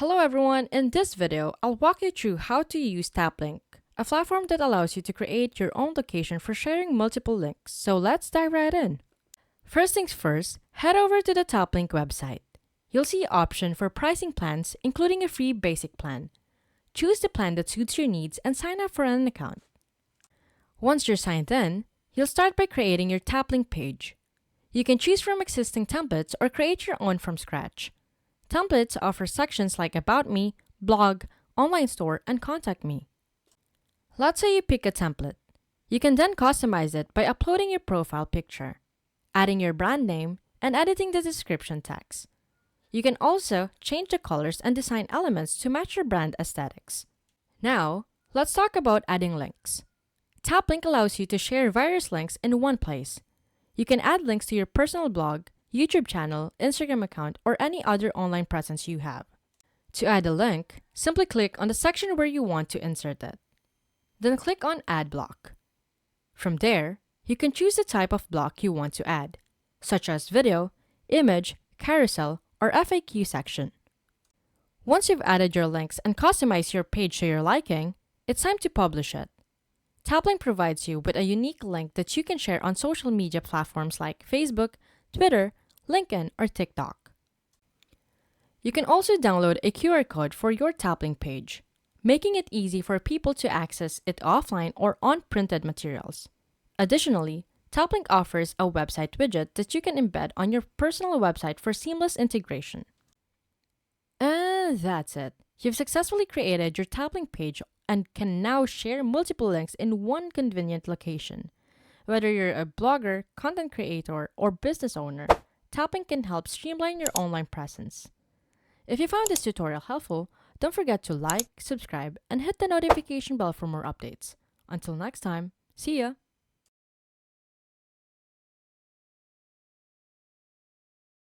Hello everyone, in this video, I'll walk you through how to use Taplink, a platform that allows you to create your own location for sharing multiple links. So let's dive right in. First things first, head over to the Taplink website. You'll see an option for pricing plans, including a free basic plan. Choose the plan that suits your needs and sign up for an account. Once you're signed in, you'll start by creating your Taplink page. You can choose from existing templates or create your own from scratch. Templates offer sections like About Me, Blog, Online Store, and Contact Me. Let's say you pick a template. You can then customize it by uploading your profile picture, adding your brand name, and editing the description text. You can also change the colors and design elements to match your brand aesthetics. Now, let's talk about adding links. Taplink allows you to share various links in one place. You can add links to your personal blog, YouTube channel, Instagram account, or any other online presence you have. To add a link, simply click on the section where you want to insert it. Then click on Add Block. From there, you can choose the type of block you want to add, such as video, image, carousel, or FAQ section. Once you've added your links and customized your page to your liking, it's time to publish it. Taplink provides you with a unique link that you can share on social media platforms like Facebook, Twitter, LinkedIn, or TikTok. You can also download a QR code for your Taplink page, making it easy for people to access it offline or on printed materials. Additionally, Taplink offers a website widget that you can embed on your personal website for seamless integration. And that's it. You've successfully created your Taplink page and can now share multiple links in one convenient location. Whether you're a blogger, content creator, or business owner, Taplink can help streamline your online presence. If you found this tutorial helpful, don't forget to like, subscribe, and hit the notification bell for more updates. Until next time, see ya!